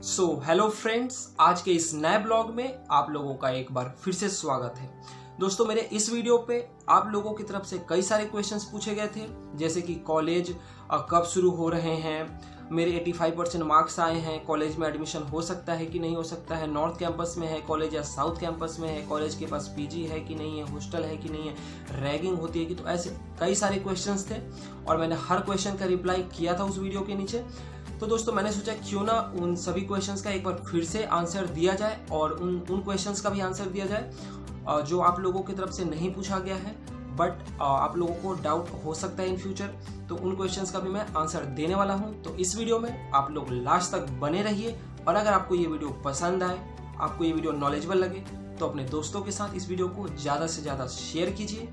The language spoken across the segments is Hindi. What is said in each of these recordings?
हेलो फ्रेंड्स, आज के इस नए ब्लॉग में आप लोगों का एक बार फिर से स्वागत है। दोस्तों, मेरे इस वीडियो पे आप लोगों की तरफ से कई सारे क्वेश्चंस पूछे गए थे, जैसे कि कॉलेज कब शुरू हो रहे हैं, मेरे 85% मार्क्स आए हैं, कॉलेज में एडमिशन हो सकता है कि नहीं हो सकता है, नॉर्थ कैंपस में है कॉलेज या साउथ कैंपस में है, कॉलेज के पास पीजी है कि नहीं है, हॉस्टल है कि नहीं है, रैगिंग होती है कि, तो ऐसे कई सारे क्वेश्चंस थे और मैंने हर क्वेश्चन का रिप्लाई किया था उस वीडियो के नीचे। तो दोस्तों, मैंने सोचा क्यों ना उन सभी क्वेश्चंस का एक बार फिर से आंसर दिया जाए और उन क्वेश्चंस का भी आंसर दिया जाए जो आप लोगों की तरफ से नहीं पूछा गया है, बट आप लोगों को डाउट हो सकता है इन फ्यूचर, तो उन क्वेश्चंस का भी मैं आंसर देने वाला हूं। तो इस वीडियो में आप लोग लास्ट तक बने रहिए और अगर आपको ये वीडियो पसंद आए, आपको ये वीडियो नॉलेजेबल लगे, तो अपने दोस्तों के साथ इस वीडियो को ज़्यादा से ज़्यादा शेयर कीजिए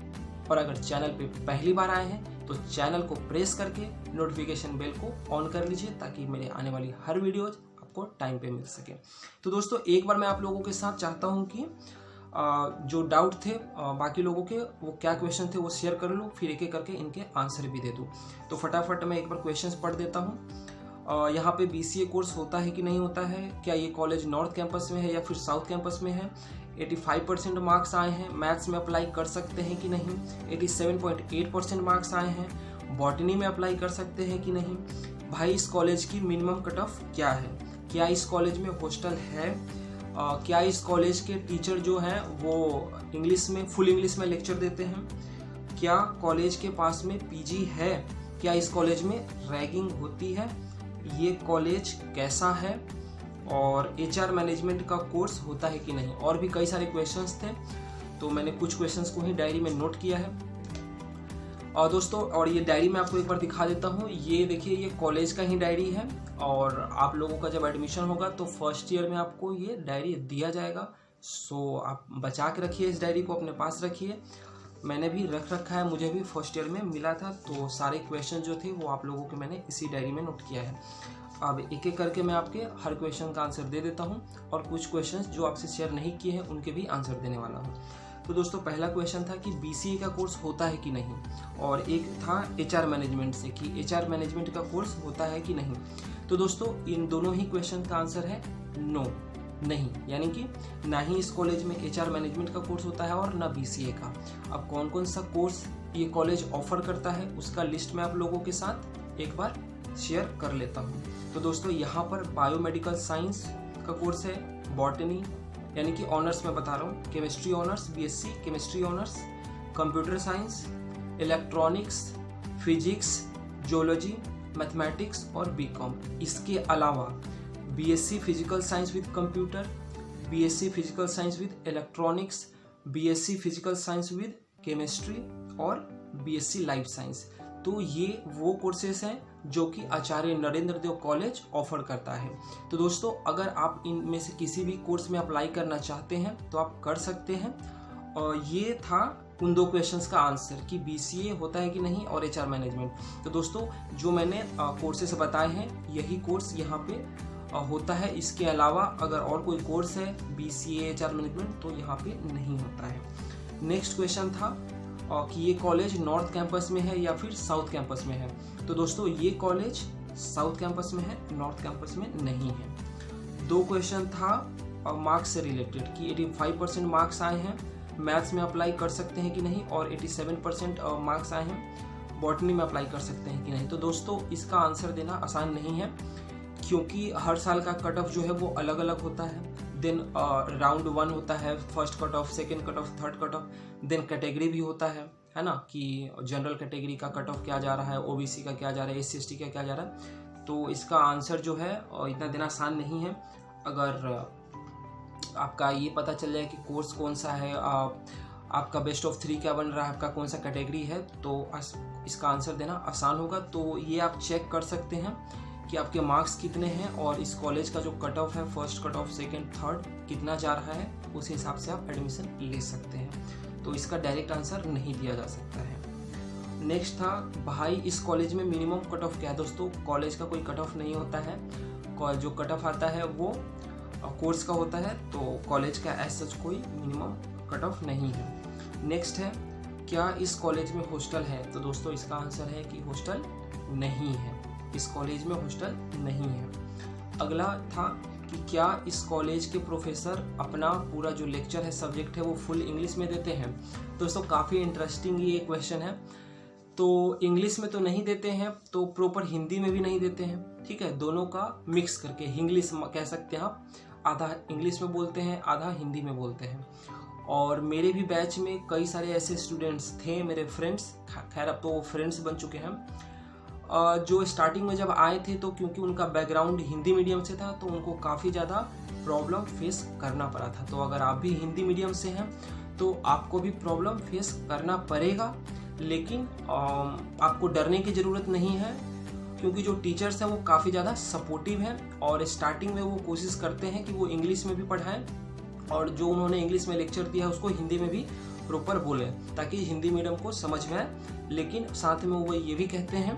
और अगर चैनल पे पहली बार आए हैं तो चैनल को प्रेस करके नोटिफिकेशन बेल को ऑन कर लीजिए ताकि मेरे आने वाली हर वीडियोज आपको टाइम पे मिल सके। तो दोस्तों, एक बार मैं आप लोगों के साथ चाहता हूं कि जो डाउट थे बाकी लोगों के, वो क्या क्वेश्चन थे वो शेयर कर लूँ, फिर एक एक करके इनके आंसर भी दे दूँ। तो फटाफट मैं एक बार क्वेश्चन पढ़ देता हूँ। यहाँ पे BCA कोर्स होता है कि नहीं होता है, क्या ये कॉलेज नॉर्थ कैंपस में है या फिर साउथ कैंपस में है, 85% मार्क्स आए हैं, मैथ्स में अप्लाई कर सकते हैं कि नहीं, 87.8% मार्क्स आए हैं, बॉटनी में अप्लाई कर सकते हैं कि नहीं, भाई इस कॉलेज की मिनिमम कट ऑफ क्या है, क्या इस कॉलेज में हॉस्टल है, क्या इस कॉलेज के टीचर जो हैं वो इंग्लिश में फुल इंग्लिश में लेक्चर देते हैं, क्या कॉलेज के पास में पीजी है, क्या इस कॉलेज में रैगिंग होती है, ये कॉलेज कैसा है और HR मैनेजमेंट का कोर्स होता है कि नहीं, और भी कई सारे क्वेश्चंस थे। तो मैंने कुछ क्वेश्चंस को ही डायरी में नोट किया है और दोस्तों, और ये डायरी मैं आपको एक बार दिखा देता हूँ। ये देखिए, ये कॉलेज का ही डायरी है और आप लोगों का जब एडमिशन होगा तो फर्स्ट ईयर में आपको ये डायरी दिया जाएगा। सो आप बचा के रखिए, इस डायरी को अपने पास रखिए। मैंने भी रख रखा है, मुझे भी फर्स्ट ईयर में मिला था, तो सारे क्वेश्चन जो थे वो आप लोगों के मैंने इसी डायरी में नोट किया है। अब एक एक करके मैं आपके हर क्वेश्चन का आंसर दे देता हूँ और कुछ क्वेश्चंस जो आपसे शेयर नहीं किए हैं उनके भी आंसर देने वाला हूँ। तो दोस्तों, पहला क्वेश्चन था कि BCA का कोर्स होता है कि नहीं, और एक था HR मैनेजमेंट से कि HR मैनेजमेंट का कोर्स होता है कि नहीं। तो दोस्तों, इन दोनों ही क्वेश्चन का आंसर है नो, नहीं, यानी कि ना ही इस कॉलेज में HR मैनेजमेंट का कोर्स होता है और ना BCA का। अब कौन कौन सा कोर्स ये कॉलेज ऑफर करता है उसका लिस्ट मैं आप लोगों के साथ एक बार शेयर कर लेता हूँ। तो दोस्तों, यहाँ पर बायोमेडिकल साइंस का कोर्स है, बॉटनी यानी कि ऑनर्स में बता रहा हूँ, chemistry honours, BSc chemistry honours, computer science, electronics, physics, geology, mathematics और BCom। इसके अलावा BSc physical science with computer, BSc physical science with electronics, BSc physical science with chemistry और BSc लाइफ साइंस। तो ये वो कोर्सेस हैं जो कि आचार्य नरेंद्र देव कॉलेज ऑफर करता है। तो दोस्तों, अगर आप इनमें से किसी भी कोर्स में अप्लाई करना चाहते हैं तो आप कर सकते हैं। और ये था उन दो क्वेश्चंस का आंसर कि BCA होता है कि नहीं और HR मैनेजमेंट। तो दोस्तों, जो मैंने कोर्सेस बताए हैं यही कोर्स यहाँ पे होता है। इसके अलावा अगर और कोई कोर्स है BCA HR मैनेजमेंट तो यहाँ पे नहीं होता है। नेक्स्ट क्वेश्चन था कि ये कॉलेज नॉर्थ कैंपस में है या फिर साउथ कैंपस में है। तो दोस्तों, ये कॉलेज साउथ कैंपस में है, नॉर्थ कैंपस में नहीं है। दो क्वेश्चन था मार्क्स से रिलेटेड कि 85% मार्क्स आए हैं, मैथ्स में अप्लाई कर सकते हैं कि नहीं, और 87% मार्क्स आए हैं, बॉटनी में अप्लाई कर सकते हैं कि नहीं। तो दोस्तों, इसका आंसर देना आसान नहीं है क्योंकि हर साल का कट ऑफ जो है वो अलग अलग होता है। देन राउंड 1 होता है, first cut off, second cut off, third cut off, then category भी होता है ना, कि जनरल कैटेगरी का कट ऑफ क्या जा रहा है, OBC का क्या जा रहा है, SC ST का क्या जा रहा है। तो इसका आंसर जो है इतना देना आसान नहीं है। अगर आपका ये पता चल जाए कि कोर्स कौन सा है, आपका बेस्ट ऑफ 3 क्या बन रहा है, आपका कौन सा कैटेगरी है, तो इसका आंसर देना आसान होगा। तो ये आप चेक कर सकते हैं कि आपके मार्क्स कितने हैं और इस कॉलेज का जो कट ऑफ है, first cut off, second, third कितना जा रहा है, उस हिसाब से आप एडमिशन ले सकते हैं। तो इसका डायरेक्ट आंसर नहीं दिया जा सकता है। नेक्स्ट था भाई इस कॉलेज में मिनिमम कट ऑफ क्या है। दोस्तों, कॉलेज का कोई कट ऑफ नहीं होता है, जो कट ऑफ आता है वो कोर्स का होता है, तो कॉलेज का एज सच कोई मिनिमम कट ऑफ नहीं है। नेक्स्ट है क्या इस कॉलेज में हॉस्टल है। तो दोस्तों, इसका आंसर है कि हॉस्टल नहीं है, इस कॉलेज में हॉस्टल नहीं है। अगला था कि क्या इस कॉलेज के प्रोफेसर अपना पूरा जो लेक्चर है, सब्जेक्ट है, वो फुल इंग्लिश में देते हैं। दोस्तों काफ़ी इंटरेस्टिंग ये क्वेश्चन है। तो इंग्लिश में तो नहीं देते हैं, तो प्रॉपर हिंदी में भी नहीं देते हैं, ठीक है। दोनों का मिक्स करके इंग्लिश कह सकते हैं आप, आधा इंग्लिश में बोलते हैं, आधा हिंदी में बोलते हैं। और मेरे भी बैच में कई सारे ऐसे स्टूडेंट्स थे, मेरे फ्रेंड्स, खैर अब तो वो फ्रेंड्स बन चुके हैं, जो स्टार्टिंग में जब आए थे तो क्योंकि उनका बैकग्राउंड हिंदी मीडियम से था तो उनको काफ़ी ज़्यादा प्रॉब्लम फेस करना पड़ा था। तो अगर आप भी हिंदी मीडियम से हैं तो आपको भी प्रॉब्लम फेस करना पड़ेगा, लेकिन आपको डरने की ज़रूरत नहीं है, क्योंकि जो टीचर्स हैं वो काफ़ी ज़्यादा सपोर्टिव हैं और स्टार्टिंग में वो कोशिश करते हैं कि वो इंग्लिश में भी पढ़ाएं और जो उन्होंने इंग्लिश में लेक्चर दिया है उसको हिंदी में भी प्रॉपर बोलें, ताकि हिंदी मीडियम को समझ में आए। लेकिन साथ में वो ये भी कहते हैं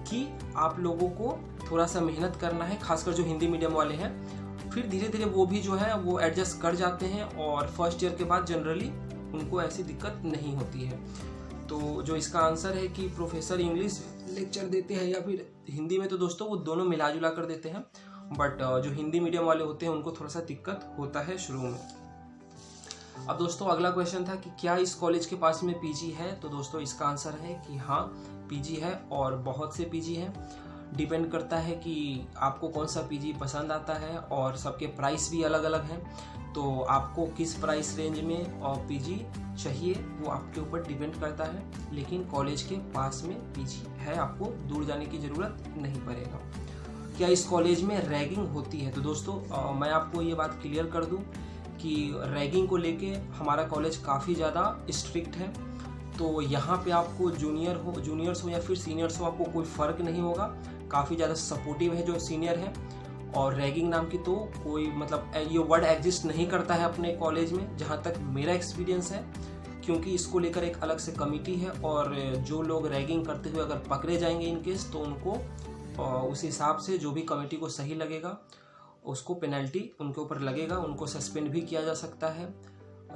कि आप लोगों को थोड़ा सा मेहनत करना है, खासकर जो हिंदी मीडियम वाले हैं। फिर धीरे धीरे वो भी जो है वो एडजस्ट कर जाते हैं और फर्स्ट ईयर के बाद जनरली उनको ऐसी दिक्कत नहीं होती है। तो जो इसका आंसर है कि प्रोफेसर इंग्लिश लेक्चर देते हैं या फिर हिंदी में, तो दोस्तों वो दोनों मिला जुला कर देते हैं, बट जो हिंदी मीडियम वाले होते हैं उनको थोड़ा सा दिक्कत होता है शुरू में। अब दोस्तों अगला क्वेश्चन था कि क्या इस कॉलेज के पास में पीजी है। तो दोस्तों इसका आंसर है कि हाँ, पीजी है और बहुत से पीजी हैं। डिपेंड करता है कि आपको कौन सा पीजी पसंद आता है और सबके प्राइस भी अलग अलग हैं। तो आपको किस प्राइस रेंज में और पीजी चाहिए वो आपके ऊपर डिपेंड करता है, लेकिन कॉलेज के पास में पीजी है, आपको दूर जाने की ज़रूरत नहीं पड़ेगा। क्या इस कॉलेज में रैगिंग होती है। तो दोस्तों मैं आपको ये बात क्लियर कर दूं कि रैगिंग को लेके हमारा कॉलेज काफ़ी ज़्यादा स्ट्रिक्ट है। तो यहाँ पे आपको जूनियर्स हो या फिर सीनियर्स हो, आपको कोई फ़र्क नहीं होगा। काफ़ी ज़्यादा सपोर्टिव है जो सीनियर है। और रैगिंग नाम की तो कोई मतलब ये वर्ड एग्जिस्ट नहीं करता है अपने कॉलेज में, जहाँ तक मेरा एक्सपीरियंस है, क्योंकि इसको लेकर एक अलग से कमेटी है और जो लोग रैगिंग करते हुए अगर पकड़े जाएंगे इन केस, तो उनको उस हिसाब से जो भी कमेटी को सही लगेगा उसको पेनल्टी उनके ऊपर लगेगा। उनको सस्पेंड भी किया जा सकता है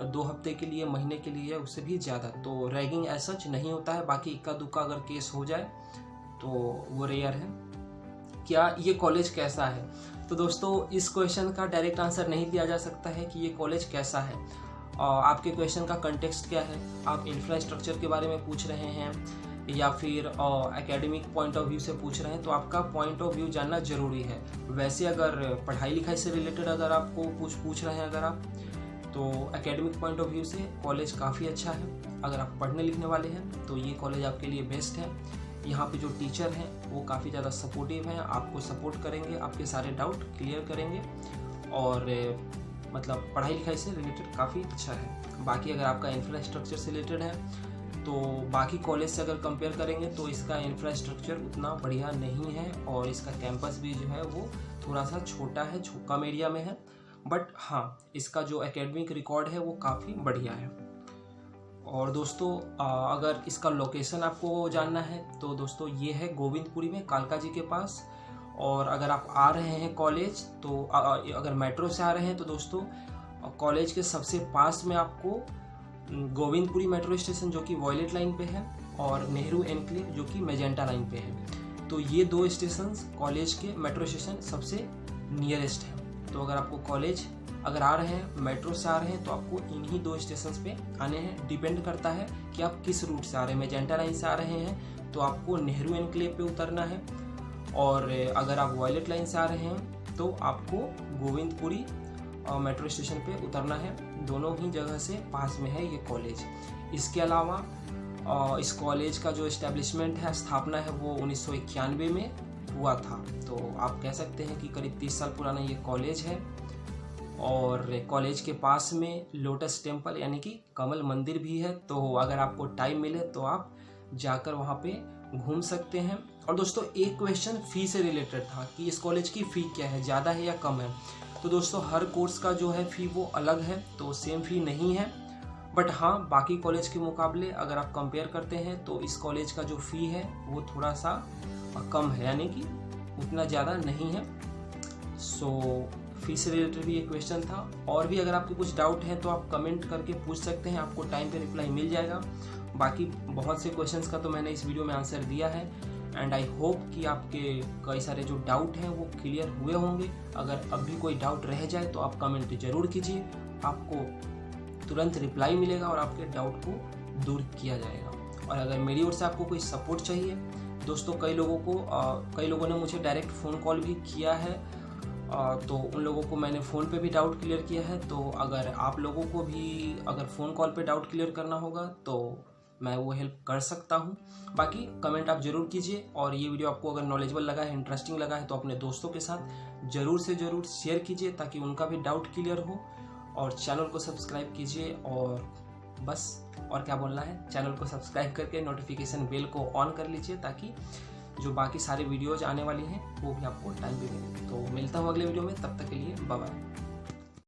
2 हफ्ते के लिए, महीने के लिए, उससे भी ज़्यादा। तो रैगिंग एज सच नहीं होता है। बाकी इक्का दुक्का अगर केस हो जाए तो वो रेयर है। क्या ये कॉलेज कैसा है। तो दोस्तों इस क्वेश्चन का डायरेक्ट आंसर नहीं दिया जा सकता है कि ये कॉलेज कैसा है। आपके क्वेश्चन का कंटेक्स्ट क्या है, आप इंफ्रास्ट्रक्चर के बारे में पूछ रहे हैं या फिर एकेडमिक पॉइंट ऑफ व्यू से पूछ रहे हैं, तो आपका पॉइंट ऑफ व्यू जानना ज़रूरी है। वैसे अगर पढ़ाई लिखाई से रिलेटेड अगर आपको पूछ रहे हैं अगर आप, तो एकेडमिक पॉइंट ऑफ व्यू से कॉलेज काफ़ी अच्छा है। अगर आप पढ़ने लिखने वाले हैं तो ये कॉलेज आपके लिए बेस्ट है। यहाँ पे जो टीचर हैं वो काफ़ी ज़्यादा सपोर्टिव हैं, आपको सपोर्ट करेंगे, आपके सारे डाउट क्लियर करेंगे और मतलब पढ़ाई लिखाई से रिलेटेड काफ़ी अच्छा है। बाकी अगर आपका इंफ्रास्ट्रक्चर से रिलेटेड है तो बाकी कॉलेज से अगर कंपेयर करेंगे तो इसका इंफ्रास्ट्रक्चर उतना बढ़िया नहीं है और इसका कैंपस भी जो है वो थोड़ा सा छोटा है, कम एरिया में है। बट हाँ, इसका जो एकेडमिक रिकॉर्ड है वो काफ़ी बढ़िया है। और दोस्तों अगर इसका लोकेशन आपको जानना है तो दोस्तों ये है गोविंदपुरी में, कालका जी के पास। और अगर आप आ रहे हैं कॉलेज तो अगर मेट्रो से आ रहे हैं तो दोस्तों कॉलेज के सबसे पास में आपको गोविंदपुरी मेट्रो स्टेशन जो कि वॉयलेट लाइन पे है और नेहरू एनक्लेव जो कि मैजेंटा लाइन पे है। तो ये 2 स्टेशन कॉलेज के मेट्रो स्टेशन सबसे नियरेस्ट हैं। तो अगर आपको कॉलेज अगर आ रहे हैं, मेट्रो से आ रहे हैं, तो आपको इन्हीं 2 स्टेशन पे आने हैं। डिपेंड करता है कि आप किस रूट से आ रहे हैं। मैजेंटा लाइन से आ रहे हैं तो आपको नेहरू एनक्लेव पे उतरना है, और अगर आप वॉयलेट लाइन से आ रहे हैं तो आपको गोविंदपुरी मेट्रो स्टेशन पे उतरना है। दोनों ही जगह से पास में है ये कॉलेज। इसके अलावा इस कॉलेज का जो इस्टेब्लिशमेंट है, स्थापना है, वो 1991 में हुआ था। तो आप कह सकते हैं कि करीब 30 साल पुराना ये कॉलेज है। और कॉलेज के पास में लोटस टेम्पल यानी कि कमल मंदिर भी है। तो अगर आपको टाइम मिले तो आप जाकर वहाँ पे घूम सकते हैं। और दोस्तों एक क्वेश्चन फ़ी से रिलेटेड था कि इस कॉलेज की फ़ी क्या है, ज़्यादा है या कम है। तो दोस्तों हर कोर्स का जो है फ़ी वो अलग है, तो सेम फ़ी नहीं है। बट हाँ, बाकी कॉलेज के मुकाबले अगर आप कंपेयर करते हैं तो इस कॉलेज का जो फ़ी है वो थोड़ा सा कम है, यानी कि उतना ज़्यादा नहीं है। सो फ़ी से रिलेटेड भी ये क्वेश्चन था। और भी अगर आपके कुछ डाउट हैं तो आप कमेंट करके पूछ सकते हैं, आपको टाइम पे रिप्लाई मिल जाएगा। बाकी बहुत से क्वेश्चंस का तो मैंने इस वीडियो में आंसर दिया है। एंड आई होप कि आपके कई सारे जो डाउट हैं वो क्लियर हुए होंगे। अगर अब भी कोई डाउट रह जाए तो आप कमेंट जरूर कीजिए, आपको तुरंत रिप्लाई मिलेगा और आपके डाउट को दूर किया जाएगा। और अगर मेरी ओर से आपको कोई सपोर्ट चाहिए दोस्तों, कई लोगों ने मुझे डायरेक्ट फ़ोन कॉल भी किया है, तो उन लोगों को मैंने फ़ोन पे भी डाउट क्लियर किया है। तो अगर आप लोगों को भी अगर फ़ोन कॉल पे डाउट क्लियर करना होगा तो मैं वो हेल्प कर सकता हूँ। बाकी कमेंट आप ज़रूर कीजिए, और ये वीडियो आपको अगर नॉलेजेबल लगा है, इंटरेस्टिंग लगा है, तो अपने दोस्तों के साथ ज़रूर से ज़रूर शेयर कीजिए ताकि उनका भी डाउट क्लियर हो। और चैनल को सब्सक्राइब कीजिए, और बस और क्या बोलना है, चैनल को सब्सक्राइब करके नोटिफिकेशन बेल को ऑन कर लीजिए ताकि जो बाकी सारे वीडियोज आने वाली हैं वो भी आपको टाइम पे मिले। तो मिलता हूँ अगले वीडियो में, तब तक के लिए बाय बाय।